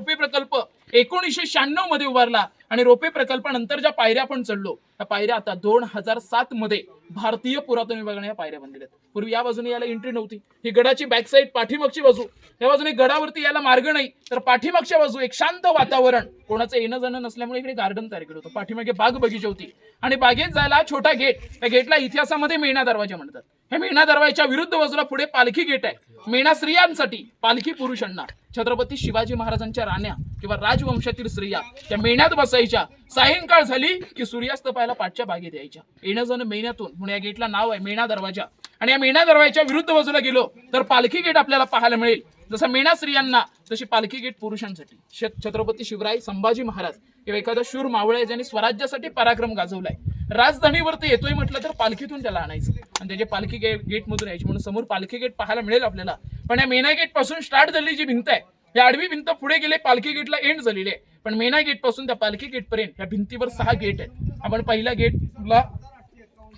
रोपे प्रकल्प 1996 मध्ये उभारला आणि रोपे प्रकल्पानंतर ज्या पायऱ्या आपण चढलो त्या पायऱ्या आता 2007 मध्ये भारतीय पुरातन विभागाने या पायऱ्या बांधलेल्या आहेत. पूर्वी या बाजूने याला एंट्री नव्हती. ही गडाची बॅक साईड पाठीमागची बाजू, या बाजूने गडावरती यायला मार्ग नाही, तर पाठीमागच्या बाजू एक शांत वातावरण, कोणाचं येणं जाणं नसल्यामुळे इकडे गार्डन तयार केलं होतं. पाठीमागे बाग बगीचा होती आणि बागेत जायला छोटा गेट, त्या गेटला इतिहासामध्ये मेणा दरवाजा म्हणतात. हे मेणा दरवाजाच्या विरुद्ध बाजूला पुढे पालखी गेट आहे. मेणा स्त्रियांसाठी, पालखी पुरुषांना. छत्रपती शिवाजी महाराजांच्या राण्या किंवा राजवंशातील स्त्रिया त्या मेण्यात बसायच्या. सायंकाळ झाली की सूर्यास्त पाहायला पाठच्या बागेत यायच्या. येणं जाणं मेण्यातून, म्हणून या गेटला नाव आहे मेणा दरवाजा. आणि या मेणा दरवाजाच्या विरुद्ध बाजूला गेलो तर पालखी गेट आपल्याला पाहायला मिळेल. जसं मेणा स्त्रियांना तशी पालखी गेट पुरुषांसाठी. छत्रपती शिवराय संभाजी महाराज किंवा एखादा शूर मावळा आहे ज्यांनी स्वराज्यासाठी पराक्रम गाजवलाय, राजधानीवरती येतोय म्हटलं तर पालखीतून त्याला आणायचं आणि त्याचे पालखी गेट मधून यायची. म्हणून समोर पालखी गेट पाहायला मिळेल आपल्याला. पण या मेणा गेट पासून स्टार्ट झालेली जी भिंत आहे, या आडवी भिंत पुढे गेले पालखी गेटला एंड झालेली आहे. पण मेणा गेट पासून त्या पालखी गेट पर्यंत या भिंतीवर 6 गेट आहेत. आपण पहिल्या गेटला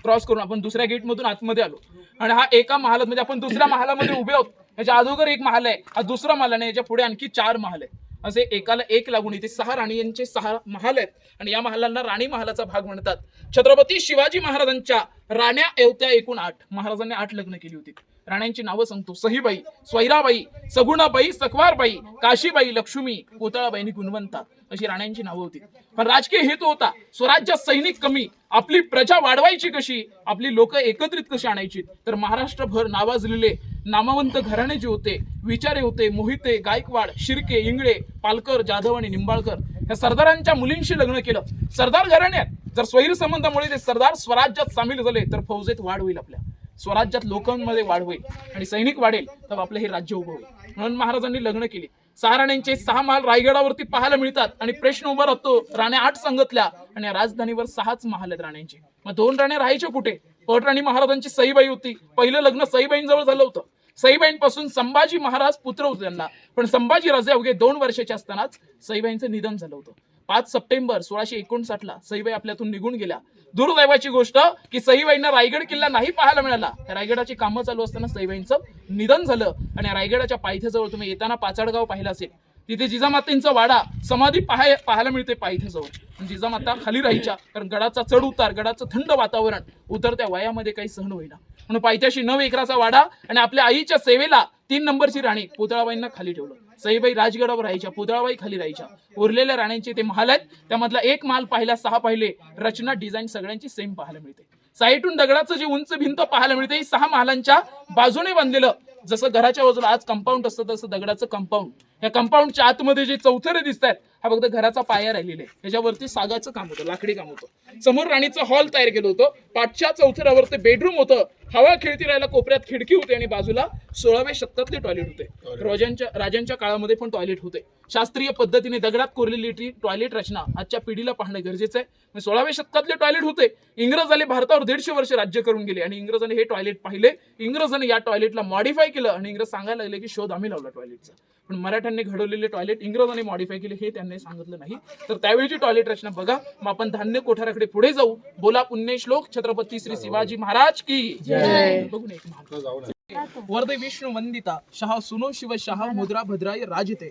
क्रॉस करून आपण दुसऱ्या गेट मधून आतमध्ये आलो आणि हा एका महालात म्हणजे आपण दुसऱ्या महालामध्ये उभे आहोत. याच्या अगोदर एक महाल आहे, हा दुसरा महाल आहे, याच्या पुढे आणखी 4 महाल आहेत. असे एकाला एक लागून इथे 6 राणींचे 6 महाल आहेत आणि या महालांना राणी महालाचा भाग म्हणतात. छत्रपती शिवाजी महाराजांच्या राण्या होत्या एकूण 8. महाराजांनी 8 लग्न केली होती. राण्यांची नावं सांगतो: सहीबाई, स्वैराबाई, सगुणाबाई, सकवारबाई, काशीबाई, लक्ष्मी, कोतळाबाई आणि गुणवंता अशी राण्यांची नावं होती. पण राजकीय हेतू होता स्वराज्यात सैनिक कमी, आपली प्रजा वाढवायची कशी, आपली लोक एकत्रित कशी आणायची. तर महाराष्ट्रभर नावाजलेले नामवंत घराणे जे होते, विचारे होते, मोहिते, गायकवाड, शिर्के, इंगळे, पालकर, जाधव आणि निंबाळकर या सरदारांच्या मुलींशी लग्न केलं. सरदार घराण्यात जर स्वैर संबंधामुळे ते सरदार स्वराज्यात सामील झाले तर फौजेत वाढ होईल, आपल्या स्वराज्यात लोकांमध्ये वाढ होईल आणि सैनिक वाढेल तर आपलं हे राज्य उभं होईल. म्हणून महाराजांनी लग्न केली. 6 राण्यांचे 6 महाल रायगडावरती पाहायला मिळतात आणि प्रश्न उभा राहतो, राण्या 8 सांगितल्या आणि राजधानीवर 6च महाल आहेत राण्यांचे. मग 2 राण्या राहायच्या कुठे? पटराणी महाराजांची सईबाई होती. पहिलं लग्न सईबाईंजवळ झालं होतं. सईबाईंपासून संभाजी महाराज पुत्र होते त्यांना, पण संभाजी राजे अवघे 2 वर्षाचे असतानाच सईबाईंचं निधन झालं होतं. 5 सप्टेंबर 1659 ला सईबाई आपल्यातून निघून गेल्या. दुर्दैवाची गोष्ट की सईबाईंना रायगड किल्ला नाही पाहायला मिळाला. रायगडाची कामं चालू असताना सईबाईंचं निधन झालं आणि रायगडाच्या पायथ्याजवळ तुम्ही येताना पाचाडगाव पाहिलं असेल, तिथे जिजामातेंचा वाडा समाधी पाहायला मिळते पायथ्याजवळ. जिजामाता खाली राहायच्या कारण गडाचा चढ उतार, गडाचं थंड वातावरण उतरत्या वयामध्ये काही सहन होईना, म्हणून पायथ्याशी 9 एकराचा वाडा आणि आपल्या आईच्या सेवेला 3 नंबरची राणी पुतळाबाईंना खाली ठेवलं. सईबाई राजगडावर राहायच्या, पुतळाबाई खाली राहायच्या. उरलेल्या राण्यांचे ते महाल आहेत, त्यामधला एक महाल पाहिला 6 पाहिले. रचना डिझाईन सगळ्यांची सेम पाहायला मिळते. साईटून दगडाचं जे उंच भिंत पाहायला मिळते 6 महालांच्या बाजूने बांधलेलं. जसं घराच्या बाजूला आज कंपाऊंड असतं तसं दगडाचं कंपाऊंड. या कंपाऊंडच्या आतमध्ये जे चौथरे दिसत आहेत हा फक्त घराचा पाया राहिलेला आहे. त्याच्यावरती सागाचं काम होतं, लाकडी काम होतं. समोर राणीचं हॉल तयार केलं होतं. पाठच्या चौथऱ्यावरती बेडरूम होतं. हवा खेळती राहायला कोपऱ्यात खिडकी होती आणि बाजूला 16व्या शतकातले टॉयलेट होते. राजांच्या काळामध्ये पण टॉयलेट होते. शास्त्रीय पद्धतीने दगडात कोरलेली टॉयलेट रचना आजच्या पिढीला पाहणं गरजेचं आहे. 16व्या शतकातले टॉयलेट होते. इंग्रजांनी भारतावर 150 वर्ष राज्य करून गेले आणि इंग्रजांनी हे टॉयलेट पाहिले. इंग्रजांनी या टॉयलेटला मॉडिफाय केलं आणि इंग्रज सांगायला लागले की शोध आम्ही लावला टॉयलेटचा. पण मराठ्यांनी घडवलेले टॉयलेट इंग्रजांनी मॉडिफाय केले हे त्यांनी सांगितलं नाही. तर त्यावेळीची टॉयलेट रचना बघा. मग आपण धान्य कोठाराकडे पुढे जाऊ. बोला पुण्यश्लोक छत्रपती श्री शिवाजी महाराज की जय. बघून एक वरदे विष्णू वंदिता शहा सुनो शिव शहा मुद्रा भद्राय राजते.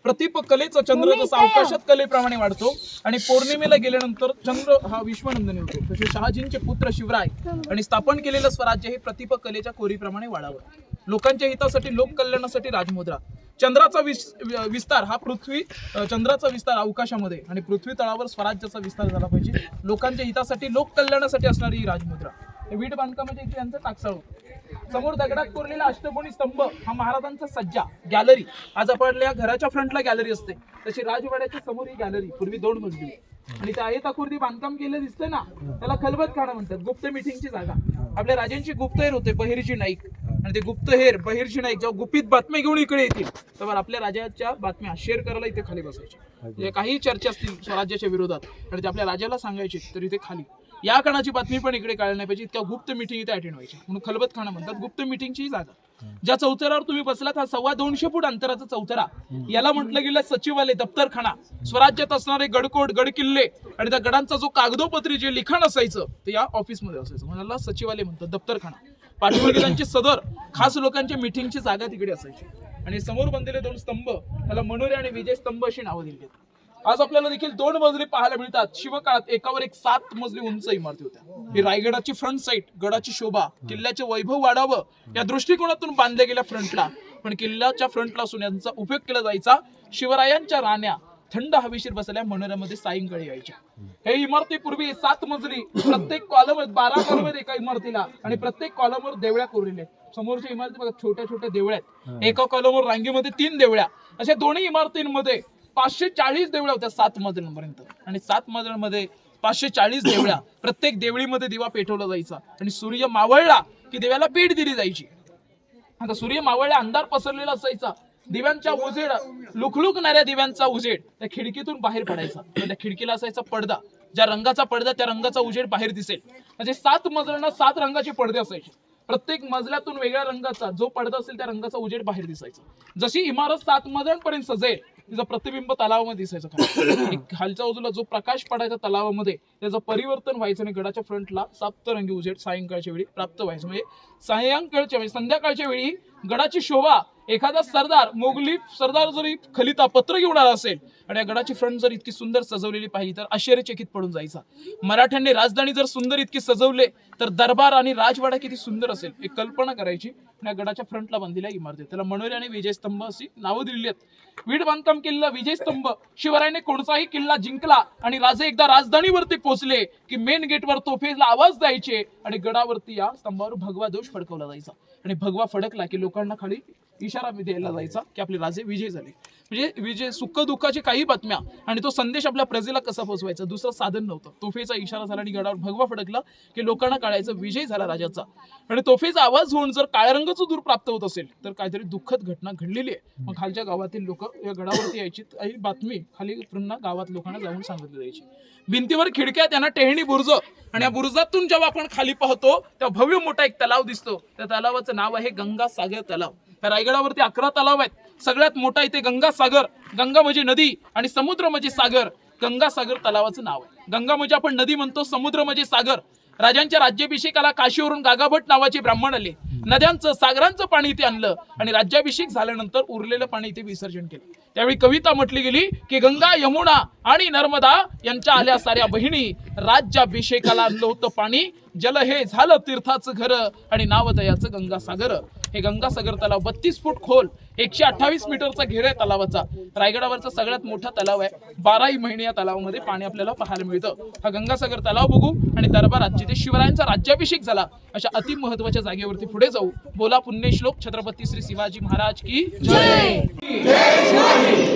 प्रतीप कलेचा चंद्र जसा आकाशात कलेप्रमाणे वाढतो आणि पौर्णिमेला गेल्यानंतर चंद्र हा विश्वनंदनी होतो, तसे शहाजींचे पुत्र शिवराय आणि स्थापन केलेलं स्वराज्य हे प्रतीप कलेच्या कोरीप्रमाणे वाढावं. लोकांच्या हितासाठी, लोक कल्याणासाठी राजमुद्रा. चंद्राचा विस्तार हा चंद्राचा विस्तार अवकाशामध्ये आणि पृथ्वी तळावर स्वराज्याचा विस्तार झाला पाहिजे. लोकांच्या हितासाठी, लोक कल्याणासाठी असणारी ही राजमुद्रा. वीट बांधकामाच्या इथे यांचं टाकसाळ होतं. समोर दगडात कोरलेला अष्टकोनी स्तंभ हा महाराजांचा सज्जा. गॅलरी, आज आपल्या घराच्या फ्रंटला गॅलरी असते तशी राजवाड्याच्या समोर ही गॅलरी पूर्वी 2 मजली आणि त्या आयताकृती बांधकाम केलं दिसतंय ना त्याला खलबतखाना म्हणतात. गुप्त मिटिंगची जागा. आपल्या राजांची गुप्तहेर होते बहिर्जी नाईक आणि ते गुप्तहेर बहिर्जी नाईक जेव्हा गुपित बातम्या घेऊन इकडे येतील तेव्हा आपल्या राजाच्या बातम्या शेअर करायला इथे खाली बसायचे. काही चर्चा असतील स्वराज्याच्या विरोधात आणि ते आपल्या राजाला सांगायचे तर इथे खाली या कणाची बातमी पण इकडे कळली नाही पाहिजे. इतक्या गुप्त मिटिंग इथे अटेंड व्हायची म्हणून खलबतखाना म्हणतात. गुप्त मिटिंगची जागा. ज्या चौथऱ्यावर तुम्ही बसलात हा 250 फूट अंतराचा चौथरा, याला म्हटलं गेलं सचिवालय, दप्तरखाना. स्वराज्यात असणारे गडकोट, गडकिल्ले आणि त्या गडांचा जो कागदोपत्री जे लिखाण असायचं ते या ऑफिसमध्ये असायचं, म्हणजे सचिवालय म्हणतात, दप्तरखाना. पाठीमागे त्यांचे सदर, खास लोकांच्या मिटिंगची जागा तिकडे असायची. आणि समोर बनलेले दोन स्तंभ त्याला मनोरे आणि विजय स्तंभ अशी नावं दिली आहेत. आज आपल्याला देखील 2 मजली पाहायला मिळतात. शिवकाळात एकावर एक 7 मजली उंच इमारती होत्या. ही रायगडाची फ्रंट साईड, गडाची शोभा, किल्ल्याचे वैभव वाढावं या दृष्टिकोनातून बांधल्या गेल्या फ्रंटला. पण किल्ल्याच्या फ्रंटला असून यांचा उपयोग केला जायचा. शिवरायांच्या राण्या थंड हवेशीर बसल्या मनोऱ्यामध्ये सायंकाळी यायच्या. हे इमारती पूर्वी 7 मजली, प्रत्येक कॉलम 12 कॉलम आहेत एका इमारतीला आणि प्रत्येक कॉलमवर देवळ्या कोरलेल्या आहेत. समोरच्या इमारती बघा छोट्या छोट्या देवळ्या आहेत. एका कॉलमवर रांगेमध्ये 3 देवळ्या. अशा दोन्ही इमारतींमध्ये 540 देवळ्या होत्या 7 मजल्यांपर्यंत. आणि 7 मजल्यांमध्ये 540 देवळ्या. प्रत्येक देवळीमध्ये दिवा पेटवला जायचा आणि सूर्य मावळला की देवाला भेट दिली जायची. आता सूर्य मावळला अंधार पसरलेला असायचा. दिव्यांच्या उजेड, लुकलुकणाऱ्या दिव्यांचा उजेड त्या खिडकीतून बाहेर पडायचा. त्या खिडकीला असायचा पडदा. ज्या रंगाचा पडदा त्या रंगाचा उजेड बाहेर दिसेल. म्हणजे 7 मजल्यांना 7 रंगाचे पडदे असायचे. प्रत्येक मजल्यातून वेगळ्या रंगाचा जो पडदा असेल त्या रंगाचा उजेड बाहेर दिसायचा. जशी इमारत 7 मजल्यांपर्यंत सजेल तिचं प्रतिबिंब तलावामध्ये दिसायचं. खालच्या बाजूला जो प्रकाश पडायचा तलावामध्ये त्याचं परिवर्तन व्हायचं आणि गडाच्या फ्रंटला सप्तरंगी उजेड सायंकाळच्या वेळी प्राप्त व्हायचं. म्हणजे सायंकाळच्या म्हणजे संध्याकाळच्या वेळी गडाची शोभा एखादा सरदार, मोगली सरदार जरी खलिता पत्र घेऊन आला असेल आणि या गडाची फ्रंट जर इतकी सुंदर सजवलेली पाहिली तर आश्चर्यचकित पडून जायचा. मराठ्यांनी राजधानी जर सुंदर इतकी सजवले तर दरबार आणि राजवाडा किती सुंदर असेल एक कल्पना करायची. या गडाच्या फ्रंटला बांधलेल्या इमारती त्याला मनोरे आणि विजय स्तंभ अशी नावं दिलेली आहेत. वीट बांधकाम किल्ला विजय स्तंभ. शिवरायाने कोणताही किल्ला जिंकला आणि राजे एकदा राजधानीवरती पोहोचले की मेन गेटवर तोफेला आवाज द्यायचे आणि गडावरती या स्तंभावर भगवा ध्वज फडकवला जायचा. आणि भगवा फडकला की लोकांना खाली इशारा द्यायला जायचा की आपले राजे विजय झाले. म्हणजे विजय सुख दुःखाची काही बातम्या आणि तो संदेश आपल्या प्रजेला कसा पोहोचवायचा दुसरं साधन नव्हतं. तोफेचा इशारा झाला आणि गडावर भगवा फडकला की लोकांना कळायचं विजय झाला राजाचा. आणि तोफेचा आवाज होऊन जर काळ्या रंगाचं दूर प्राप्त होत असेल तर काहीतरी दुःखद घटना घडलेली आहे. मग खालच्या गावातील लोक या गडावरती यायची आणि बातमी खाली पुन्हा गावात लोकांना जाऊन सांगितली जायची. भिंतीवर खिडक्या त्यांना टेहणी बुर्ज आणि या बुर्जातून जेव्हा आपण खाली पाहतो तेव्हा भव्य मोठा एक तलाव दिसतो. त्या तलावाचं नाव आहे गंगासागर तलाव. त्या रायगडावरती 11 तलाव आहेत. सगळ्यात मोठा इथे गंगासागर. गंगा म्हणजे नदी आणि समुद्र म्हणजे सागर. गंगासागर तलावाचं नाव आहे. गंगा म्हणजे आपण नदी म्हणतो, समुद्र म्हणजे सागर. राजांच्या राज्याभिषेकाला काशीवरून गागाभट नावाचे ब्राह्मण आले. नद्यांचं सागरांचं पाणी इथे आणलं आणि राज्याभिषेक झाल्यानंतर उरलेलं पाणी इथे विसर्जन केलं. त्यावेळी कविता म्हटली गेली की गंगा, यमुना आणि नर्मदा यांच्या आल्या साऱ्या बहिणी. राज्याभिषेकाला आणलं होतं पाणी. जल हे झालं तीर्थाचं घर आणि नाव दयाचं गंगासागर. हे गंगासागर तलाव 32 फूट खोल, 128 मीटरचा घेर आहे तलावाचा. रायगडावरचा सगळ्यात मोठा तलाव आहे. 12ही महिने या तलावामध्ये पाणी आपल्याला पाहायला मिळतं. हा गंगासागर तलाव बघू आणि दरबारात जिथे शिवरायांचा राज्याभिषेक झाला अशा अति महत्वाच्या जागेवरती पुढे जाऊ. बोला पुण्यश्लोक छत्रपती श्री शिवाजी महाराज की जय.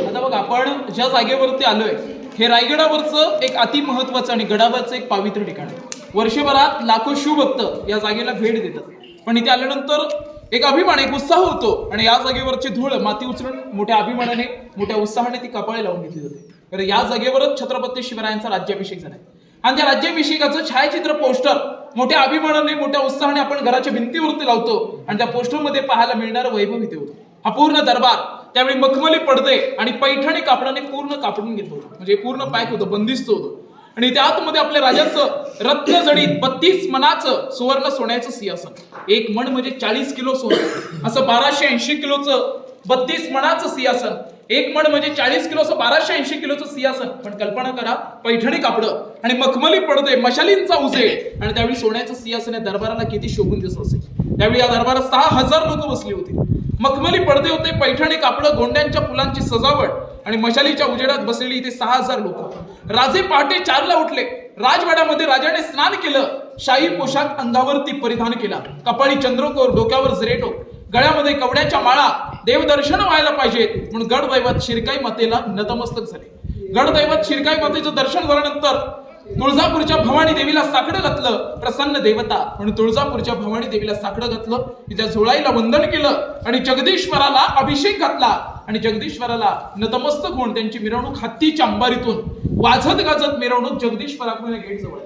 आता बघ आपण ज्या जागेवरती आलोय हे रायगडावरचं एक अति महत्वाचं आणि गडावरचं एक पवित्र ठिकाण आहे. वर्षभरात लाखो शिवभक्त या जागेला भेट देतात. पण इथे आल्यानंतर एक अभिमान, एक उत्साह होतो आणि या जागेवरची धूळ माती उचलून मोठ्या अभिमानाने, मोठ्या उत्साहाने ती कपाळी लावून घेतली जाते. तर या जागेवरच छत्रपती शिवरायांचा राज्याभिषेक झालाय आणि त्या राज्याभिषेकाचं छायाचित्र पोस्टर मोठ्या अभिमानाने, मोठ्या उत्साहाने आपण घराच्या भिंतीवरती लावतो आणि त्या पोस्टरमध्ये पाहायला मिळणारं वैभव इथे होतं. हा पूर्ण दरबार त्यावेळी मखमली पडदे आणि पैठणी कापडाने पूर्ण कापडून घेतलं होतं. म्हणजे पूर्ण पॅक होतं, बंदिस्त होतं. आणि त्या आतमध्ये आपल्या राजाचं रत्नजडीत 32 मणाचं सुवर्ण सोन्याचं सिंहासन. एक मण म्हणजे 40 किलो सोनं. असं 1280 किलोचं 32 मणाचं सिंहासन. एक मण म्हणजे 40 किलो, असं 1280 किलोचं सिंहासन. पण कल्पना करा, पैठणी कापडं आणि मखमली पडदे, मशालींचा उजेड आणि त्यावेळी सोन्याचं सिंहासन या दरबाराला किती शोभून दिसत असेल. त्यावेळी या दरबारात 6000 लोक बसली होती. मखमली पडदे होते, पैठणी कापडं, गोंड्यांच्या फुलांची सजावट आणि मशालीच्या उजेडात बसलेली इथे 6000 लोक. राजे पहाटे 4ला उठले. राजवाड्यामध्ये राजाने स्नान केलं. शाही पोशाख अंगावरती परिधान केला. कपाळी चंद्रकोर, डोक्यावर जरेटो, गळ्यामध्ये कवड्याच्या माळा. देवदर्शन व्हायला पाहिजेत म्हणून गडदैवत शिरकाई मातेला नतमस्तक झाले. गडदैवत शिरकाई मातेचं दर्शन झाल्यानंतर तुळजापूरच्या भवानी देवीला साकडं घातलं. प्रसन्न देवता म्हणून तुळजापूरच्या भवानी देवीला साकडं घातलं. तिच्या झोळाईला वंदन केलं आणि जगदीश्वराला अभिषेक घातला आणि जगदीश्वराला नतमस्तक होऊन त्यांची मिरवणूक हत्तीच्या अंबारीतून वाजत गाजत मिरवणूक जगदीश्वराकडे गेट जवळ.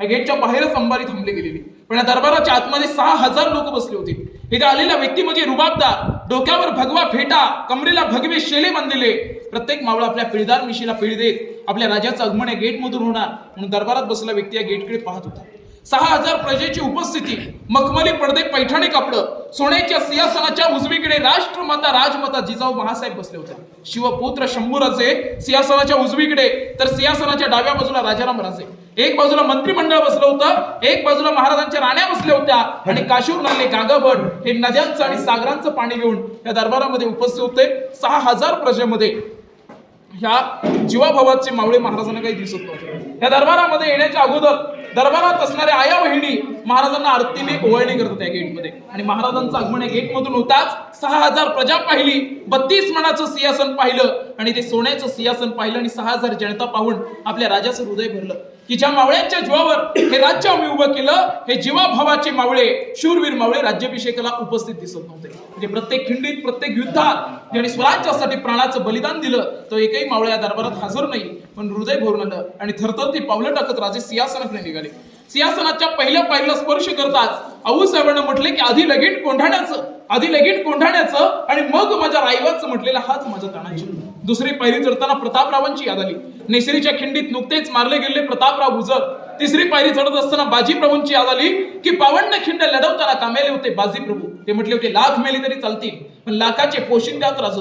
या गेटच्या बाहेरच अंबारी थांबली गेलेली. पण या दरबाराच्या आतमध्ये 6000 लोक बसले होते. इथे आलेला व्यक्ती म्हणजे रुबाबदार. डोक्यावर भगवा फेटा, कमरेला भगवे शेले बांधलेले. प्रत्येक मावळा आपल्या पिळदार मिशीला पिळ देत आपल्या राजाचं आगमन या गेटमधून होणार म्हणून दरबारात बसलेला व्यक्ती या गेटकडे पाहत होता. 6,000 प्रजेची उपस्थिती, मखमली पडदे, पैठणी कापडं, सोन्याच्या सिंहासनाच्या उजवीकडे राष्ट्रमाता राजमाता जिजाऊ महासाहेब बसले होते. शिवपुत्र शंभूराजे सिंहासनाच्या उजवीकडे, तर सिंहासनाच्या डाव्या बाजूला राजाराम राजे. एक बाजूला मंत्रिमंडळ बसलं होतं, एक बाजूला महाराजांच्या राण्या बसल्या होत्या आणि काशीवरून आले गागाभट हे नद्यांचं आणि सागरांचं पाणी घेऊन या दरबारामध्ये उपस्थित होते. 6,000 प्रजेमध्ये ह्या जीवाभावाचे मावळे महाराजांना काही दिसत नव्हते. या दरबारामध्ये येण्याच्या अगोदर दरबारात असणाऱ्या आया बहिणी महाराजांना आरतीने ओवाळणी करतात त्या गेटमध्ये. आणि महाराजांचं आगमन या गेटमधून होताच 6,000 प्रजा पाहिली, 32 मणाचं सिंहासन पाहिलं आणि ते सोन्याचं सिंहासन पाहिलं आणि 6,000 जनता पाहून आपल्या राजाचं हृदय भरलं की ज्या मावळ्यांच्या जीवावर हे राज्य आम्ही उभं केलं, हे जीवाभावाचे मावळे, शूरवीर मावळे राज्याभिषेकाला उपस्थित दिसत नव्हते. म्हणजे प्रत्येक खिंडीत, प्रत्येक युद्धात ज्यांनी स्वराज्यासाठी प्राणाचं बलिदान दिलं तो एकही मावळा या दरबारात हजर नाही. पण हृदय भरून आलं आणि थरथर ते पावलं टाकत राजे सिंहासनाकडे निघाले. सिंहासनाच्या पहिल्या पायरीला स्पर्श करताच आऊसाहेबांना म्हटले की आधी लगीन कोंढाण्याचं आणि मग माझ्या रायवाचं म्हटलेला हाच माझा ताणाची. दुसरी पायरी चढताना प्रतापरावांची याद आली. नेसरीच्या खिंडीत नुकतेच मारले गेले प्रतापराव गुजर. तिसरी पायरी चढत असताना बाजीप्रभूंची याद आली की 52 खिंड लढवताना कामेले होते बाजीप्रभू. ते म्हटले होते लाख मेले तरी चालतील पण लाखाचे पोशिंद्यात राजा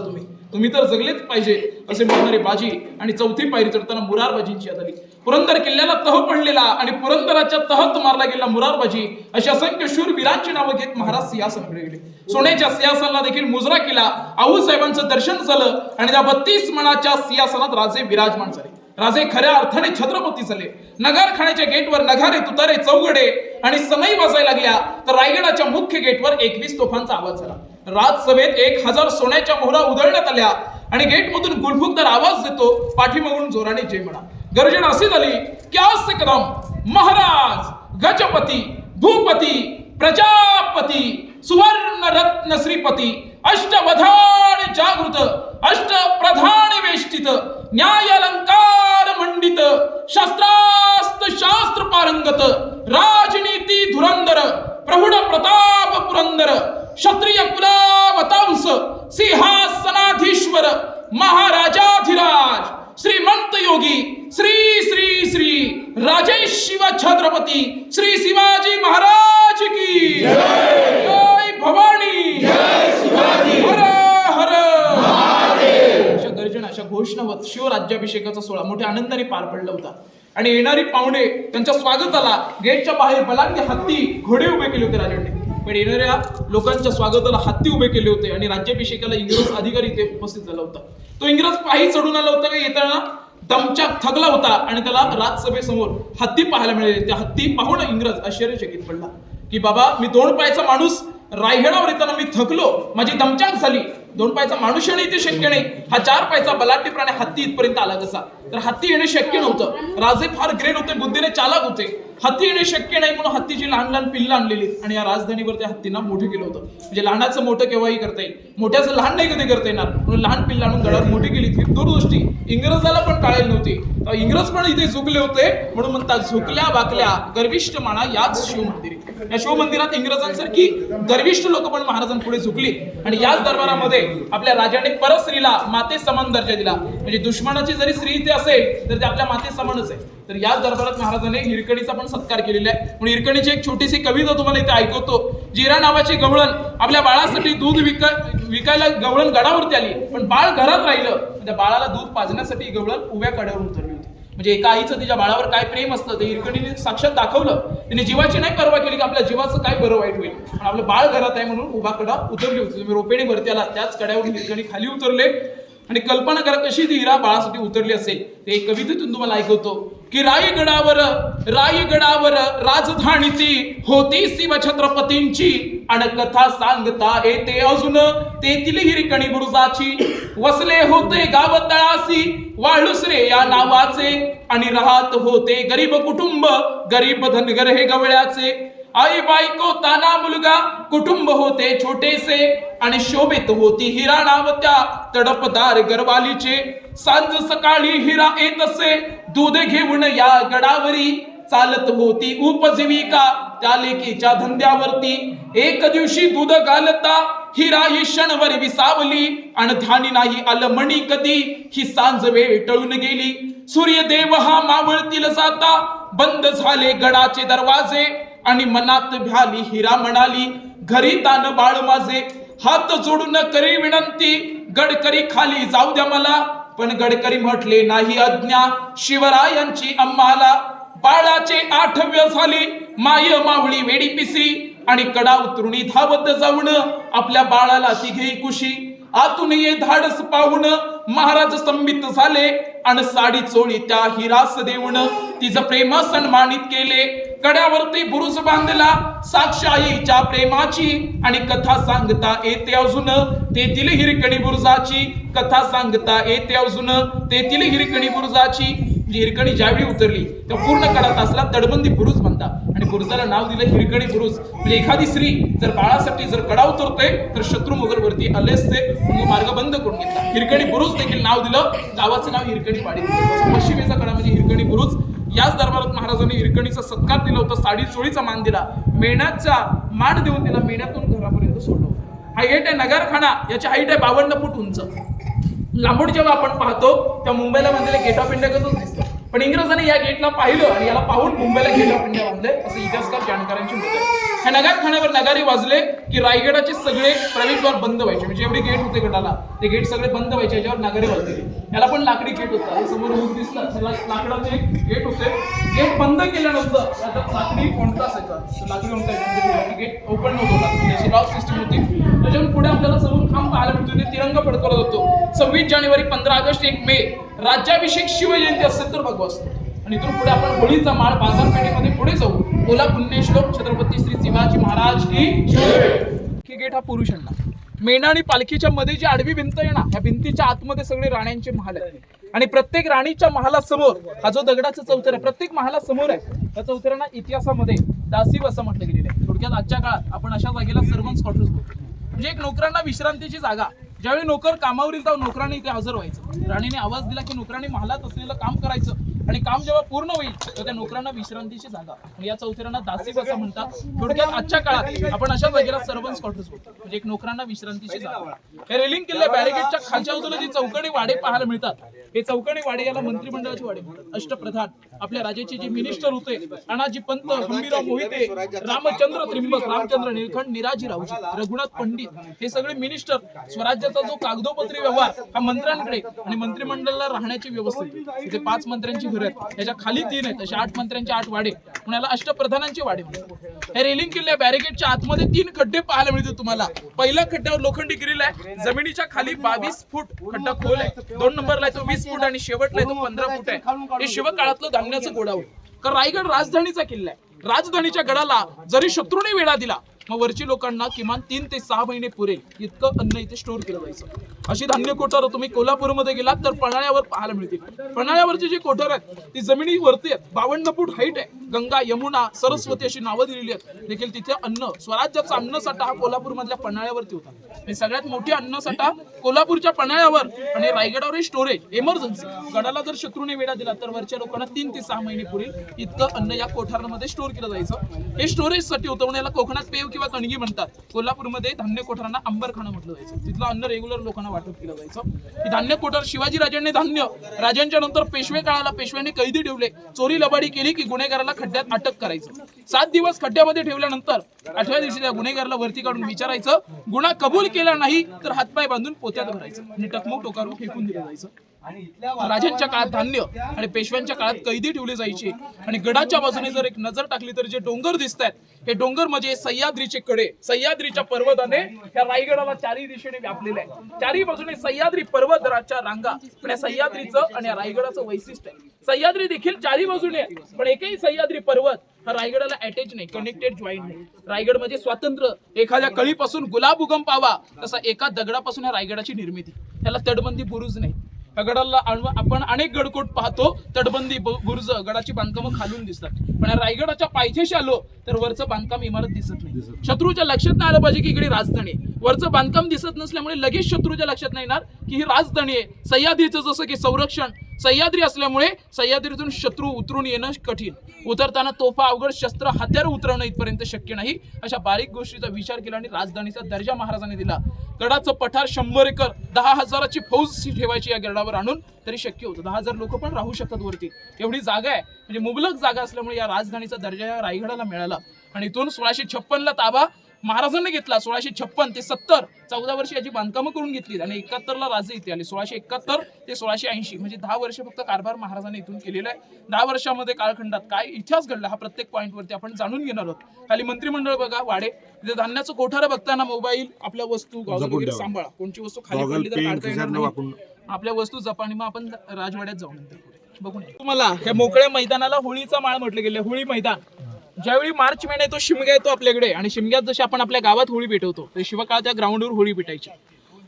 तुम्ही तर जगलेच पाहिजे असे म्हणणारे बाजी. आणि चौथी पायरी चढताना मुरारबाजींची याद आली. पुरंदर किल्ल्याला तह पडलेला आणि पुरंदराच्या तहत मारला गेला मुरारबाजी अशी असंख्य शूरवीरांची नावं घेत महाराज सिंहासनाकडे गेले. सोन्याच्या सिंहासनाला देखील मुजरा केला. आऊसाहेबांचं दर्शन झालं आणि त्या 32 मणाच्या सिंहासनात राजे विराजमान झाले. राजे खऱ्या अर्थाने छत्रपती झाले. नगारखान्याच्या गेटवर नगारे, तुतारे, चौघडे आणि सनई वाजायला लागल्या तर रायगडाच्या मुख्य गेटवर 21 तोफांचा आवाज झाला. राजसभेत 1000 सोन्याच्या मोहरा उधळण्यात आल्या आणि गेटमधून गुलफुकदार आवाज देतो, पाठीमागून जोराने जय म्हणा. गर्जना अशी झाली की आज कदम महाराज, गजपती, भूपती, प्रजापती, सुवर्ण रत्न श्रीपती, अष्टवधान जागृत, अष्टप्रधान वेष्टित, न्याय अलंकार मंडित, शास्त्रास्त्र शास्त्र पारंगत, राजनीती धुरंधर, प्रौढ प्रताप पुरंदर, क्षत्रिय कुलावतांस, सिंहासनाधीश्वर, महाराजाधिराज, श्रीमंत योगी, श्री श्री श्री राजेशिव छत्रपती श्री शिवाजी महाराज की जय. भवानी, जय शिवाजी, हर हर महादेव. अशा गर्जना, अशा घोषणावत शिवराज्याभिषेकाचा सोहळा मोठ्या आनंदाने पार पडला होता. आणि येणारी पाहुणे त्यांच्या स्वागताला गेटच्या बाहेर बलाढ्य हत्ती, घोडे उभे केले होते राजांनी. पण येणाऱ्या लोकांच्या स्वागताला हत्ती उभे केले होते आणि राज्याभिषेकाला इंग्रज अधिकारी इथे उपस्थित झाला होता. तो इंग्रज पायी चढून आला होता का येताना दमचाक थकला होता आणि त्याला राजसभेसमोर हत्ती पाहायला मिळाले. त्या हत्ती पाहून इंग्रज आश्चर्यचकित पडला की बाबा, मी 2 पायाचा माणूस, रायगडावर येताना मी थकलो, माझी दमचाक झाली. 2 पायाचा माणूस येणे इथे शक्य नाही, हा 4 पायाचा बलाढ्य प्राणी हत्ती इथपर्यंत आला कसा? तर हत्ती येणे शक्य नव्हतं. राजे फार ग्रेट होते, बुद्धीने चालाक होते. हत्ती येणे शक्य नाही म्हणून हत्तीची लहान लहान पिल्लं आणलेली आणि या राजधानीवर त्या हत्तींना मोठं केलं होतं. म्हणजे लहानाचं मोठं केव्हाही करता येईल, मोठ्याचं लहान नाही कधी करता येणार म्हणून लहान पिल्लं आणून गडावर मोठी केली. ही दूरदृष्टी इंग्रजाला पण कळायला नव्हती. इंग्रज पण इथे झुकले होते म्हणून म्हणतात झुकल्या वाकल्या गर्विष्ठ माना याच शिवमंदिरी. या शिवमंदिरात इंग्रजांसारखी गर्विष्ठ लोक पण महाराजांपुढे झुकली आणि याच दरबारामध्ये आपल्या राजाने परस्त्रीला माते समान दर्जा दिला. म्हणजे दुश्मनाची जरी स्त्री इथे असेल तर ते आपल्या माते समानच आहे. तर याच दरबारात महाराजांनी हिरकणीचा पण सत्कार केलेला आहे. म्हणून हिरकणीची एक छोटीशी कविता तुम्हाला इथे ऐकवतो. जिरा नावाची गवळण आपल्या बाळासाठी दूध विकायला गवळण गडावरती आली, पण बाळ घरात राहिलं. त्या बाळाला दूध पाजण्यासाठी गवळण उभ्या कड्यावर उतरली होती. म्हणजे एका आईचं तिच्या बाळावर काय प्रेम असतं ते हिरकणीने साक्षात दाखवलं. तिने जीवाची नाही पर्वा केली की आपल्या जीवाचं काय बरं वाईट होईल, पण आपलं बाळ घरात आहे म्हणून उभा कडा उतरली होती. तुम्ही रोपेने भरती आला त्याच कड्यावर हिरकणी खाली उतरले आणि कल्पना करा कशी ती हिरा बाळासाठी उतरली असेल. ते एक कवितेतून तुम्हाला ऐकवतो की रायगडावर राजधानीती होती शिव छत्रपतींची आणि कथा सांगता येते अजून तेथील हिरकणी बुरुजाची. वसले होते गाव तळासी वाळुसरे या नावाचे आणि राहत होते गरीब कुटुंब, गरीब धनगर हे गवळ्याचे. आई बायको ताना मुलगा कुटुंब होते छोटेसे आणि शोभेत होती हिरा नाव त्या तडपदार गरवालीचे. सांज सकाळी हिरा येत असे दूध घेऊन या गडावरी, चालत होती उपजीविका त्या लेकीच्या धंद्यावरती. एक दिवशी दूध घालता हिरा ही क्षणभर विसावली आणि ध्यानी नाही आलं मणी कधी ही सांज वेळ टळून गेली. सूर्यदेव हा मावळतील जाता बंद झाले गडाचे दरवाजे आणि मनात भ्याली हिरा म्हणाली घरी तान बाळ माझे. हात जोडून करी विनंती गडकरी खाली जाऊ द्या मला, पण गडकरी म्हटले नाही आज्ञा शिवरायांची आम्हाला. बाळाचे 8व्य झाली माय मावळी वेडी पिसी आणि कडा उतरुणी धावत जाऊन आपल्या बाळाला तिघेही कुशी. आतून ये धाडस पाहून महाराज स्तंभित झाले आणि साडी चोळी त्या हिरास देऊन तिचं प्रेम सन्मानित केले. कड्यावरती बुरुज बांधला साक्षाईच्या प्रेमाची आणि कथा सांगता येते अजून तेथील हिरकणी बुरुजाची. कथा सांगता येते अजून तेथील हिरकणी बुरुजाची. हिरकणी ज्यावेळी उतरली तर पूर्ण कडा तासला तडबंदी बुरुज म्हणतात आणि बुरुजाला नाव दिलं हिरकणी बुरुज. म्हणजे एखादी स्त्री जर बाळासाठी जर कडा उतरते तर शत्रू मोगल वरती आले असते म्हणून मार्ग बंद करून घेतला. हिरकणी बुरुज देखील नाव दिलं, गावाचं नाव हिरकणी वाडी. पश्चिमेचा कडा म्हणजे हिरकणी बुरुज. याच दरबारात महाराजांनी हिरकणीचा सत्कार दिला होता, साडी चोळीचा मान दिला, मेणाचा मान देऊन त्याला मेण्यातून घरापर्यंत सोडलं. हाईट आहे नगरखाना, याची हाईट आहे 52 फूट उंच. लांबून जेव्हा आपण पाहतो त्या मुंबईला बांधलेल्या गेट ऑफ इंडियागतच दिसतं, पण इंग्रजांनी या गेटला पाहिलं आणि याला पाहून मुंबईला गेट ऑफ इंडिया बांधले असं इतिहासकार जाणकारांची मत आहे. ह्या नगारखान्यावर नगारे वाजले की रायगडाचे सगळे प्रवेशद्वार बंद व्हायचे. म्हणजे एवढे गेट होते गडाला ते गेट सगळे बंद व्हायचे, याच्यावर नगारे वाजले. याला पण लाकडी गेट होता, समोर मुख दिसला लाकडाचे गेट होते. गेट बंद केल्यानंतर त्याच्यात लाकडी कोणता असायचा, लाकडी कोणता गेट ओपन नव्हतं, त्याची लॉक सिस्टम होती. त्याच्यावर पुढे आपल्याला समोर खांब पाहायला मिळतो, ते तिरंगा फडकवला जातो. 26 जानेवारी 15 ऑगस्ट 1 मे राज्याभिषेक शिवजयंती असेल तर भगवा असतो. आणि इथून पुढे आपण होळीचा माळ बाजारपेठेमध्ये पुढे जाऊ. बोला पुण्यश्लोक छत्रपती श्री शिवाजी महाराज की जय. गेट हा पुरुषांना. मेणा आणि पालखीच्या मध्ये जी आडवी भिंत आहे ना, या भिंतीच्या आतमध्ये सगळे राण्यांचे महाल आहेत आणि प्रत्येक राणीच्या महालासमोर हा जो दगडाचा चौथरा आहे, प्रत्येक महालासमोर आहे. त्या चौथऱ्यांना इतिहासामध्ये दासीव असं म्हटलं गेलेलं आहे. थोडक्यात आजच्या काळात आपण अशा जागेला सर्वंट्स क्वार्टर्स बोलतो. म्हणजे एक नोकरांना विश्रांतीची जागा. ज्यावेळी नोकर कामावर येईल तेव्हा नोकरांनी इथे हजर व्हायचं. राणीने आवाज दिला की नोकरांनी महालात असलेलं काम करायचं आणि काम जेव्हा पूर्ण होईल तर त्या नोकरांना विश्रांतीची जागा. या चौथऱ्यांना दासीव असं म्हणतात. थोडक्यात आजच्या काळात आपण अशा जागेला सर्वंट्स क्वार्टर्स बोलतो, म्हणजे एक नोकरांना विश्रांतीची जागा. हे रेलिंग किल्ले बॅरिकेडच्या खालच्या बाजूला जी चौकडी वाडे पाहायला मिळतात, हे चौकडी वाडे याला मंत्रिमंडळाची वाडे म्हणतात. अष्टप्रधान आपल्या राज्याचे जे मिनिस्टर होते, अनाजी पंत, हंबीराव मोहिते, रामचंद्र त्रिंबक, रामचंद्र निळकंठ, निराजी रावजी, रघुनाथ पंडित, हे सगळे मिनिस्टर. स्वराज्याचा जो कागदोपत्री व्यवहार हा मंत्र्यांकडे आणि मंत्रिमंडळाला राहण्याची व्यवस्था. इथे 5 मंत्र्यांची घर आहेत, त्याच्या खाली 3 आहेत, अशा 8 मंत्र्यांचे 8 वाडे, कुणाला अष्टप्रधानांचे वाडे म्हणतात. हे रेलिंग किल्ले बॅरिकेडच्या आतमध्ये 3 खड्डे पाहायला मिळतात तुम्हाला. पहिल्या खड्ड्यावर लोखंडी ग्रिल आहे, जमिनीच्या खाली 22 फूट खड्डा खोल आहे, 2 नंबरला आहे तो 20 फूट आणि शेवटला आहे तो 15 फूट आहे. हे शिवकाळातलं धान्याचं गोडाऊन. कारण रायगड राजधानीचा किल्ला आहे. राजधानीच्या गडाला जरी शत्रूने वेढा दिला मग वरची लोकांना किमान 3 ते 6 महिने पुरेल इतकं अन्न इथे स्टोअर केलं जायचं. अशी धान्य कोठार तुम्ही कोल्हापूरमध्ये गेलात तर पन्हाळ्यावर पाहायला मिळतील. पन्हाळ्यावरची जी कोठार आहेत ती जमिनीवरती आहेत, 52 फूट हाईट आहे. गंगा, यमुना, सरस्वती अशी नावं दिलेली आहेत. देखील तिथे अन्न, स्वराज्याचा अन्नसाठा हा कोल्हापूरमधल्या पन्हाळ्यावरती होता. सगळ्यात मोठी अन्नसाठा कोल्हापूरच्या पन्हाळ्यावर आणि रायगडावर स्टोरेज इमर्जन्सी. गडाला जर शत्रूने वेढा दिला तर वरच्या लोकांना 3 ते 6 महिने पुरेल इतकं अन्न या कोठारामध्ये स्टोअर केलं जायचं. हे स्टोरेजसाठी होतं म्हणून याला कोकणात पेव किंवा कणगी म्हणतात. कोल्हापूरमध्ये धान्य कोठारांना अंबरखाना म्हटलं जायचं. तिथलं अन्न रेग्युलर लोकांना वाटप केलं जायचं. ही धान्य कोठार शिवाजी राजांनी धान्य, राजांच्या नंतर पेशवे काळाला पेशव्यांनी कैदी ठेवले, चोरी लबाडी केली की गुन्हेगाराला खड्ड्यात अटक करायचं. 7 दिवस खड्ड्यामध्ये ठेवल्यानंतर 8व्या दिवशी त्या गुन्हेगाराला वरती काढून विचारायचं. गुन्हा कबूल केला नाही तर हातपाय बांधून पोत्यात भरायचं आणि टकमक टोकारून फेकून दिलं जायचं. राजांच्या काळात धान्य आणि पेशव्यांच्या काळात कैदी ठेवले जायचे. आणि गडाच्या बाजूने जर एक नजर टाकली तर जे डोंगर दिसत आहेत हे डोंगर म्हणजे सह्याद्रीचे कडे. सह्याद्रीच्या पर्वताने ह्या रायगडाला 4ही दिशेने व्यापलेले आहे. 4ही बाजूने सह्याद्री पर्वतराच्या रांगा. पण या सह्याद्रीचं आणि या रायगडाचं वैशिष्ट्य आहे, सह्याद्री देखील 4ही बाजूने आहे पण एकही सह्याद्री पर्वत हा रायगडाला अटॅच नाही, कनेक्टेड जॉईंट नाही. रायगड म्हणजे स्वातंत्र्य. एखाद्या कळीपासून गुलाब उगम पावा तसा एका दगडापासून या रायगडाची निर्मिती. त्याला तटबंदी बुरुज नाही. या गडाला आपण अनेक गडकोट पाहतो, तटबंदी बुरुज, गडाची बांधकामं खालून दिसतात. पण या रायगडाच्या पायथ्याशी आलो तर वरचं बांधकाम इमारत दिसत नाही. शत्रूच्या लक्षात नाही आलं पाहिजे की इकडे राजधानी आहे. वरचं बांधकाम दिसत नसल्यामुळे लगेच शत्रूच्या लक्षात नाही येणार की ही राजधानी आहे. सह्याद्रीचं जसं की संरक्षण सह्याद्री असल्यामुळे सह्याद्रीतून शत्रू उतरून येणं कठीण, उतरताना तोफा अवघड, शस्त्र हत्यार उतरवणं इथपर्यंत शक्य नाही. अशा बारीक गोष्टीचा विचार केला आणि राजधानीचा दर्जा महाराजांनी दिला. गडाचं पठार 100 एकर, 10,000ची फौज ठेवायची या गडावर आणून तरी शक्य होतं. 10,000 लोक पण राहू शकतात वरती, एवढी जागा आहे. म्हणजे मुबलक जागा असल्यामुळे या राजधानीचा दर्जा या रायगडाला मिळाला. आणि इथून 1656ला ताबा महाराजांनी घेतला. 1656 ते 70 14 वर्ष याची बांधकामं करून घेतली आणि 71ला राजे इथे आले. 1671 ते 1680 म्हणजे 10 वर्ष फक्त कारभार महाराजांनी इथून केलेला आहे. 10 वर्षामध्ये कालखंडात काय इतिहास घडला हा प्रत्येक पॉईंटवरती आपण जाणून घेणार आहोत. खाली मंत्रिमंडळ बघा, वाडे, तिथे धान्याचं कोठार बघताना मोबाईल, आपल्या वस्तू वगैरे सांभाळा. कोणची वस्तू खाली पडली तर काढता येणार नाही. आपल्या वस्तू जपा आणि मग आपण राजवाड्यात जाऊ नंतर बघून. तुम्हाला ह्या मोकळ्या मैदानाला होळीचा माळ म्हटलं गेलं. होळी मैदान ज्यावेळी मार्च महिना येतो, शिमगा येतो आपल्याकडे आणि शिमग्यात जशी आपण आपल्या गावात होळी पेटवतो ते शिवकाळ त्या ग्राउंडवर होळी पेटायची.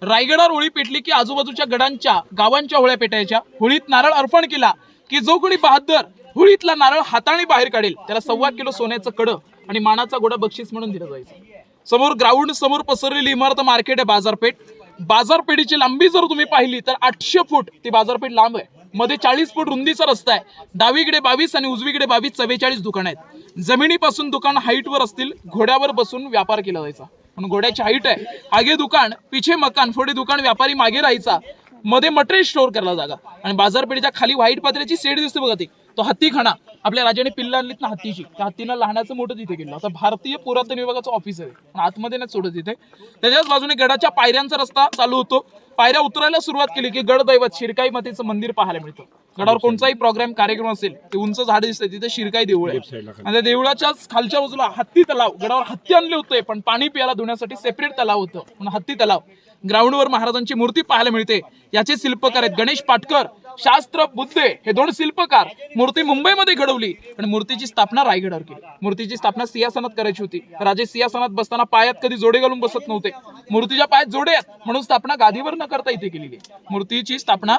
रायगडावर होळी पेटली की आजूबाजूच्या गडांच्या गावांच्या होळ्या पेटायच्या. होळीत नारळ अर्पण केला की जो कोणी बहादर होळीतला नारळ हाताने बाहेर काढेल त्याला 1.25 किलो सोन्याचं कडं आणि मानाचा गोडा बक्षीस म्हणून दिलं जायचं. समोर ग्राउंड समोर पसरलेली इमारत मार्केट आहे, बाजारपेठ. बाजारपेठीची लांबी जर तुम्ही पाहिली तर 800 फूट ती बाजारपेठ लांब आहे. मध्ये 40 फूट रुंदीचा रस्ता आहे. डावीकडे 22 आणि उजवीकडे 22, 44 दुकान आहेत. जमिनीपासून दुकान हाईटवर असतील. घोड्यावर बसून व्यापार केला जायचा म्हणून घोड्याची हाईट आहे. आगे दुकान, पिछे मकान, पुढे दुकान, व्यापारी मागे राहायचा. मध्ये मटेरियल स्टोअर करायला जागा. आणि बाजारपेठेच्या खाली व्हाईट पत्र्याची शेड दिसते बघा ती, तो हत्तीखाना. आपल्या राजाने पिल्ला आणलीत ना हत्तीची, त्या हत्तीनं लहानाचं मोठं तिथे केलं. आता भारतीय पुरातन विभागाचं ऑफिस आहे, आतमध्ये नाही सोडत तिथे. त्याच्याच बाजूने गडाच्या पायऱ्यांचा रस्ता चालू होतो. पायऱ्या उतरायला सुरुवात केली की गडदैवत शिरकाई मातेचं मंदिर पाहायला मिळतं. गडावर कोणताही प्रोग्राम कार्यक्रम असेल ते उंच झाड दिसते, तिथे शिरकाई देऊळ आहे. आणि त्या देवळाच्याच खालच्या बाजूला हत्ती तलाव. गडावर हत्ती आणले होते पण पाणी प्यायला धुण्यासाठी सेपरेट तलाव होतं म्हणून हत्ती तलाव. ग्राउंडवर महाराजांची मूर्ती पाहायला मिळते. याचे शिल्पकार आहेत गणेश पाटकर, शास्त्र बुद्धे, हे 2 शिल्पकार. मूर्ती मुंबईमध्ये घडवली आणि मूर्तीची स्थापना रायगडावर केली. मूर्तीची स्थापना सिंहासनात करायची होती. राजे सिंहासनात बसताना पायात कधी जोडे घालून बसत नव्हते. मूर्तीच्या पायात जोडे आहेत म्हणून स्थापना गादीवर न करता इथे केलेली. मूर्तीची स्थापना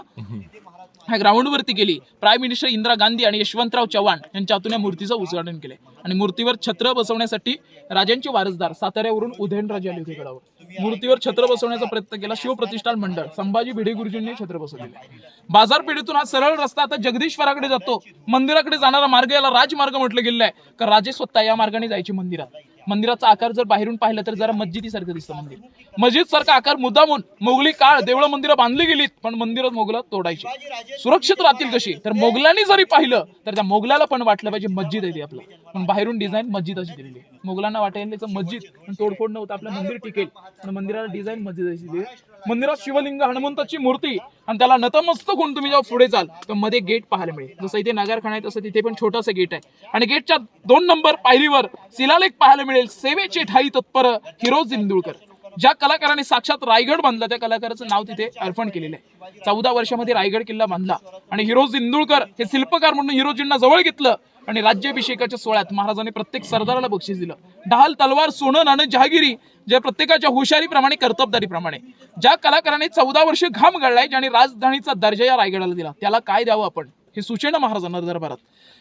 ह्या ग्राउंडवरती केली. प्राईम मिनिस्टर इंदिरा गांधी आणि यशवंतराव चव्हाण यांच्या हातून या मूर्तीचं उद्घाटन केले. आणि मूर्तीवर छत्र बसवण्यासाठी राजांचे वारसदार साताऱ्यावरून उदयनराजे आले होते गडावर. मूर्तीवर छत्र बसवण्याचा प्रयत्न केला. शिवप्रतिष्ठान मंडळ, संभाजी भिडे गुरुजींनी छत्र बसवलेले. बाजारपेठेतून हा सरळ रस्ता आता जगदीश्वराकडे जातो. मंदिराकडे जाणारा मार्ग याला राजमार्ग म्हटलं गेलेलं आहे, कारण राजे स्वतः या मार्गाने जायचे मंदिरात. मंदिराचा आकार जर बाहेरून पाहिलं तर जरा मस्जिदीसारखं दिसतं मंदिर. मस्जिद सारखा आकार मुद्दामून. मोगली काळ देवळं मंदिरं बांधली गेलीत पण मंदिरं मोगला तोडायची. सुरक्षित राहतील कशी तर मोगलांनी जरी पाहिलं तर त्या मोगलाला पण वाटलं पाहिजे मस्जिद आहे ती आपलं, पण बाहेरून डिझाईन मस्जिद अशी दिलेली आहे. मोगलांना वाटेल त्याचं मस्जिद पण तोडफोड नव्हतं, आपलं मंदिर टिकेल पण मंदिराला डिझाईन मस्जिद अशी दिली. मंदिरात शिवलिंग, हनुमंताची मूर्ती आणि त्याला नतमस्तक होऊन तुम्ही जेव्हा पुढे जाल तर मध्ये गेट पाहायला मिळेल. जसं इथे नगरखाना आहे तसं तिथे पण छोटंसं गेट आहे. आणि गेटच्या 2 नंबर पायरीवर शिलालेख पाहायला मिळेल. सेवेचे ठाई तत्पर हिरोज इंदुळकर. ज्या कलाकाराने साक्षात रायगड बांधला त्या कलाकाराचं नाव तिथे अर्पण केलेलं आहे. 14 वर्षामध्ये रायगड किल्ला बांधला आणि हिरोज इंदुळकर हे शिल्पकार म्हणून हिरोजींना जवळ घेतलं. आणि राज्याभिषेकाच्या सोहळ्यात महाराजांनी प्रत्येक सरदाराला बक्षीस दिलं. ढाल, तलवार, सोनं, नाणं, जहागिरी, ज्या प्रत्येकाच्या हुशारीप्रमाणे, कर्तबदारीप्रमाणे. ज्या कलाकाराने 14 वर्ष घाम गाळलाय, ज्याने राजधानीचा दर्जा या रायगडाला दिला, त्याला काय द्यावं आपण हे सूचना महाराजांना दरबारात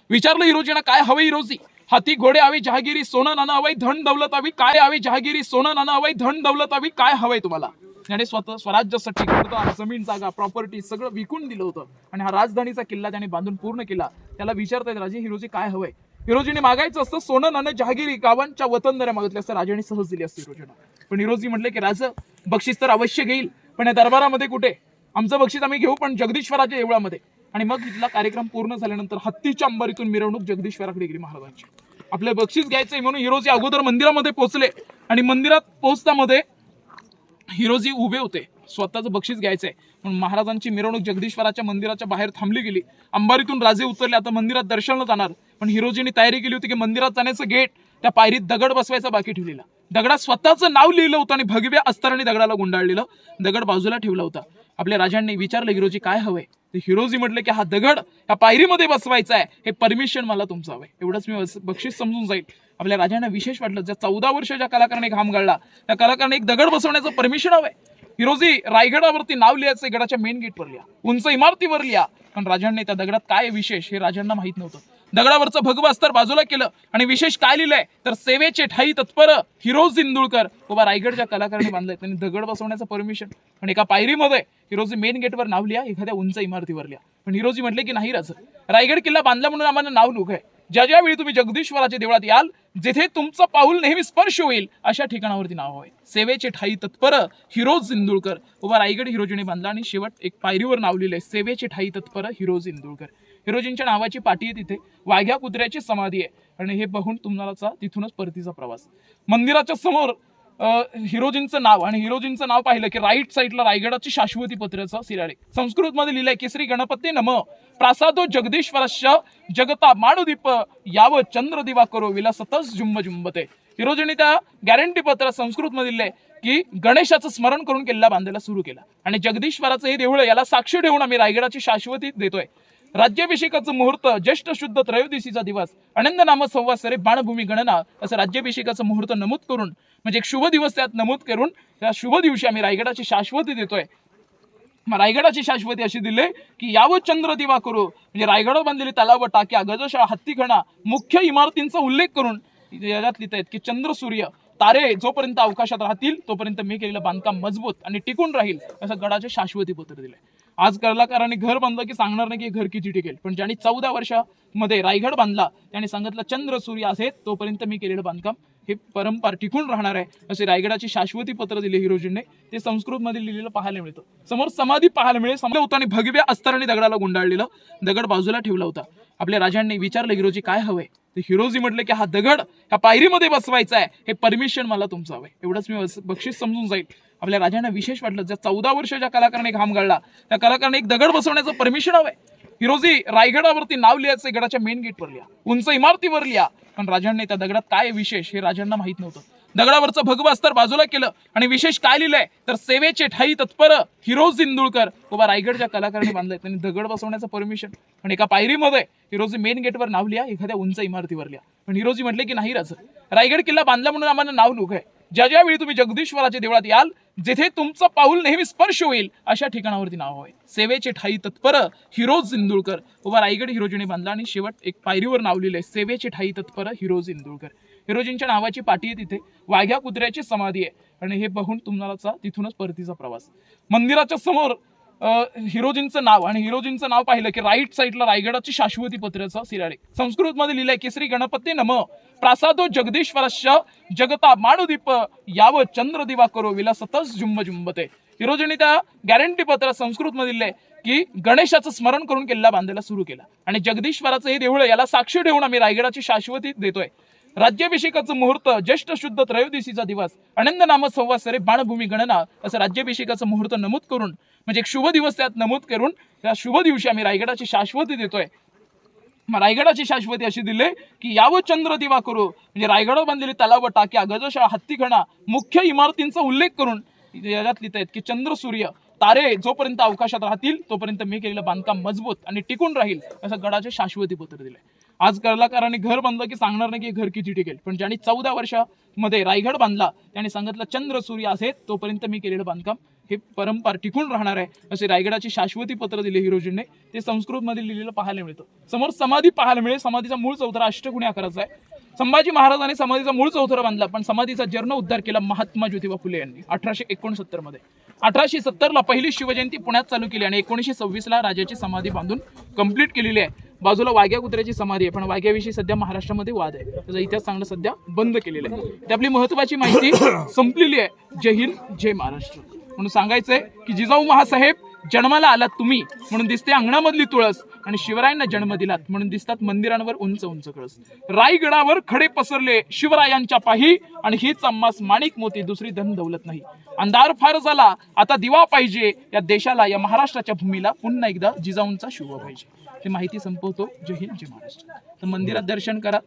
विचारलं. हिरोजींना काय हवं हिरोजी? हाती घोडे हवे, जहागिरी, सोनं नाणं हवंय, धन दौलत हवी. काय हवे? जहागिरी, सोनं नाणं हवंय, धन दौलत हवी. काय हवंय तुम्हाला? त्याने स्वतः स्वराज्यासाठी घरदार, जमीन, जागा, प्रॉपर्टी सगळं विकून दिलं होतं आणि हा राजधानीचा किल्ला त्याने बांधून पूर्ण केला. त्याला विचारतायत राजे हिरोजी काय हवंय? हिरोजीने मागायचं असतं सोनं नाणं, जहागिरी, गावांच्या वतनदाऱ्या मागितल्या असतं, राजाने सहज दिली असते हिरोजींना. पण हिरोजी म्हटले की राजा बक्षीस तर अवश्य घेईल पण या दरबारामध्ये कुठे? आमचं बक्षीस आम्ही घेऊ पण जगदीश्वराच्या देवळामध्ये. आणि मग इथला कार्यक्रम पूर्ण झाल्यानंतर हत्तीच्या अंबारीतून मिरवणूक जगदीश्वराकडे गेली महाराजांची. आपले बक्षीस घ्यायचंय म्हणून हिरोजी अगोदर मंदिरामध्ये पोहोचले आणि मंदिरात पोहोचतामध्ये हिरोजी उभे होते, स्वतःचं बक्षीस घ्यायचंय म्हणून महाराजांची मिरवणूक जगदीश्वराच्या मंदिराच्या बाहेर थांबली गेली. अंबारीतून राजे उतरले, आता मंदिरात दर्शनाला जाणार. पण हिरोजींनी तयारी केली होती की मंदिरात जाण्याचं गेट त्या पायरीत दगड बसवायचा बाकी ठेवलेला. दगडात स्वतःचं नाव लिहिलं होतं आणि भगव्या अस्तराने दगडाला गुंडाळलेलं. दगड बाजूला ठेवला होता. आपल्या राजांनी विचारलं हिरोजी काय हवंय? तर हिरोजी म्हटलं की हा दगड या पायरीमध्ये बसवायचा आहे, हे परमिशन मला तुमचं हवंय, एवढंच मी बक्षीस समजून जाईल. आपल्या राजांना विशेष वाटलं, ज्या 14 वर्ष ज्या कलाकाराने घाम गाळला त्या कलाकाराने एक दगड बसवण्याचं परमिशन हवंय. हिरोजी रायगडावरती नाव लिहायचं गडाच्या मेन गेटवर लिहा, उंच इमारतीवर लिहा. पण राजांनी त्या दगडात काय विशेष हे राजांना माहित नव्हतं. दगडावरचं भगवं अस्तर बाजूला केलं आणि विशेष काय लिहिलंय तर सेवेचे ठाई तत्पर हिरोज इंदुळकर. उभा रायगडच्या कलाकाराने बांधलाय, त्यांनी दगड बसवण्याचं परमिशन. आणि एका पायरीमध्ये हिरोजी मेन गेटवर नाव लिहा, एखाद्या उंच इमारतीवर लिहा. पण हिरोजी म्हटले की नाही राज, रायगड किल्ला बांधला म्हणून आम्हाला नाव नको आहे. ज्या ज्यावेळी तुम्ही जगदीश्वराच्या देवळात याल, जिथे तुमचं पाऊल नेहमी स्पर्श होईल अशा ठिकाणावरती नाव आहे. सेवेचे ठाई तत्पर हिरोज इंदुळकर. उभा रायगड हिरोजीने बांधला आणि शेवट एक पायरीवर नाव लिहिलंय, सेवेचे ठाई तत्पर हिरोज इंदुळकर. हिरोजींच्या नावाची पाठी आहे तिथे, वाघ्या कुत्र्याची समाधी आहे आणि हे बघून तुम्हाला तिथूनच परतीचा प्रवास. मंदिराच्या समोर हिरोजींचं नाव आणि हिरोजींचं नाव पाहिलं की राईट साईडला रायगडाची शाश्वती पत्राचं सिराळे संस्कृत मध्ये लिहिलंय की श्री गणपती नम प्रासादो जगदीश्वरस्य जगता माणुदीप याव चंद्र दिवा करो विलासतच जुंब जुंबते. हिरोजींनी त्या गॅरंटी पत्रात संस्कृत मध्ये लिहिलंय की गणेशाचं स्मरण करून किल्ला बांधायला सुरू केला आणि जगदीश्वराचं हे देऊळ याला साक्षी ठेवून आम्ही रायगडाची शाश्वती देतोय. राज्याभिषेकाचं मुहूर्त ज्येष्ठ शुद्ध त्रयोदशीचा दिवस आनंद नाम संवत्सरे बाणभूमी गणना असं राज्याभिषेकाचं मुहूर्त नमूद करून म्हणजे एक शुभ दिवस त्यात नमूद करून त्या शुभ दिवशी आम्ही रायगडाची शाश्वती देतोय. मग रायगडाची शाश्वती अशी दिली की यावं चंद्र दिवा करू म्हणजे रायगडावर बांधलेली तलाव टाक्या गजशाळा हत्तीखणा मुख्य इमारतींचा उल्लेख करून याच्यात लिहित आहेत की चंद्र सूर्य तारे जोपर्यंत अवकाशात राहतील तोपर्यंत मी केलेलं बांधकाम मजबूत आणि टिकून राहील असं गडाचे शाश्वती पत्र दिलंय. आज कलाकारांनी घर बांधलं की सांगणार नाही की घर किती टिकेल, पण ज्यांनी 14 वर्षामध्ये रायगड बांधला त्यांनी सांगितलं चंद्र सूर्य असेल तोपर्यंत मी केलेलं बांधकाम हे परंपरा टिकून राहणार आहे असे रायगडाची शाश्वती पत्र दिले हिरोजींनी. ते संस्कृत मध्ये लिहिलेलं पाहायला मिळतं. समोर समाधी पाहायला मिळेल समोर होतं आणि भगव्या अस्तराने दगडाला गुंडाळलेलं दगड बाजूला ठेवला होता. आपल्या राजांनी विचारलं हिरोजी काय हवंय, तर हिरोजी म्हटले की हा दगड ह्या पायरीमध्ये बसवायचा आहे, हे परमिशन मला तुमचं हवंय, एवढंच मी बक्षीस समजून जाईल. आपल्या राजांना विशेष वाटलं, ज्या 14 वर्ष ज्या कलाकाराने घाम गाळला त्या कलाकाराने एक दगड बसवण्याचं परमिशन हवंय. हिरोजी रायगडावरती नाव लिहायचं गडाच्या मेन गेटवर लिहा, उंच इमारतीवर लिहा, पण राजांनी त्या दगडात काय विशेष हे राजांना माहित नव्हतं. दगडावरचं भगवं अस्तर बाजूला केलं आणि विशेष काय लिहिलंय तर सेवेचे ठाई तत्पर हिरोज इंदुळकर. उभा रायगडच्या कलाकारांनी बांधलाय त्यांनी दगड बसवण्याचं परमिशन, पण एका पायरीमध्ये हिरोजी मेन गेटवर नाव लिहा, एखाद्या उंच इमारतीवर लिहा. पण हिरोजी म्हटले की नाही राज, रायगड किल्ला बांधला म्हणून आम्हाला नाव नको आहे. ज्या ज्यावेळी तुम्ही जगदीश्वराच्या देवळात याल, जिथे तुमचं पाऊल नेहमी स्पर्श होईल अशा ठिकाणावरती नाव आहे. सेवेचे ठाई तत्पर हिरोज इंदुळकर. उभा रायगड हिरोजीने बांधला आणि शेवट एक पायरीवर नाव लिहिलंय, सेवेचे ठाई तत्पर हिरोज इंदुळकर. हिरोजींच्या नावाची पाठी आहे तिथे, वाघ्या कुत्र्याची समाधी आहे आणि हे बघून तुम्हाला तिथूनच परतीचा प्रवास. मंदिराच्या समोर हिरोजींचं नाव आणि हिरोजींचं नाव पाहिलं की राईट साईडला रायगडाची शाश्वती पत्राचं सिराळे संस्कृत मध्ये लिहिलंय की श्री गणपती नम प्रासादो जगदीश्वरस्य जगता माणुदीप याव चंद्र दिवा करो विलासतच जुंब जुंबते. हिरोजींनी त्या गॅरंटी पत्रात संस्कृत मध्ये लिहिलंय की गणेशाचं स्मरण करून किल्ला बांधायला सुरू केला आणि जगदीश्वराचं हे देऊळ याला साक्षी ठेवून आम्ही रायगडाची शाश्वती देतोय. राज्याभिषेकाचं मुहूर्त ज्येष्ठ शुद्ध त्रयोदशीचा दिवस आनंद नाम संवत्सरे बाणभूमी गणना असं राज्याभिषेकाचं मुहूर्त नमूद करून म्हणजे एक शुभ दिवस त्यात नमूद करून त्या शुभ दिवशी आम्ही रायगडाची शाश्वती देतोय. मग रायगडाची शाश्वती अशी दिली की यावं चंद्र दिवा करू म्हणजे रायगडावर बांधलेली तलाव टाक्या गजशाळा हत्तीखणा मुख्य इमारतींचा उल्लेख करून याच्यात लिहित आहेत की चंद्र सूर्य तारे जोपर्यंत अवकाशात राहतील तोपर्यंत मी केलेलं बांधकाम मजबूत आणि टिकून राहील असं गडाचे शाश्वती पत्र दिलंय. आज कलाकारांनी घर बांधलं की सांगणार नाही की घर किती टिकेल, पण ज्यांनी 14 वर्षामध्ये रायगड बांधला त्यांनी सांगितलं चंद्र सूर्य असेल तोपर्यंत मी केलेलं बांधकाम हे परंपरा टिकून राहणार आहे असे रायगडाची शाश्वती पत्र दिले हिरोजींनी. ते संस्कृत मध्ये लिहिलेलं पाहायला मिळतं. समोर समाधी पाहायला मिळेल. समाधीचा मूळ चौथरा अष्टकोनी आकाराचा आहे. संभाजी महाराजांनी समाधीचा मूळ चौथरा बांधला, पण समाधीचा जीर्णोद्धार केला महात्मा ज्योतिबा फुले यांनी 1869 मध्ये. 1870 पहिली शिवजयंती पुण्यात चालू केली आणि 1926 राजाची समाधी बांधून कंप्लीट केलेली आहे. बाजूला वाघ्या कुत्र्याची समाधी आहे, पण वाघ्याविषयी सध्या महाराष्ट्रामध्ये वाद आहे, त्याचा इतिहास सांगणं सध्या बंद केलेलं आहे. ती आपली महत्वाची माहिती संपलेली आहे. जय हिंद जय महाराष्ट्र. म्हणून सांगायचंय की जिजाऊ महासाहेब जन्माला आलात तुम्ही म्हणून दिसते अंगणामधली तुळस आणि शिवरायांना जन्म दिलात म्हणून दिसतात मंदिरांवर उंच उंच कळस. रायगडावर खडे पसरले शिवरायांच्या पाही आणि हीच आम्हास माणिक मोती दुसरी धन दौलत नाही. अंधार फार झाला आता दिवा पाहिजे या देशाला या महाराष्ट्राच्या भूमीला पुन्हा एकदा जिजाऊंचा शुभ पाहिजे. ही माहिती संपवतो. जय हिंद जय महाराष्ट्र. तर मंदिरात दर्शन करा.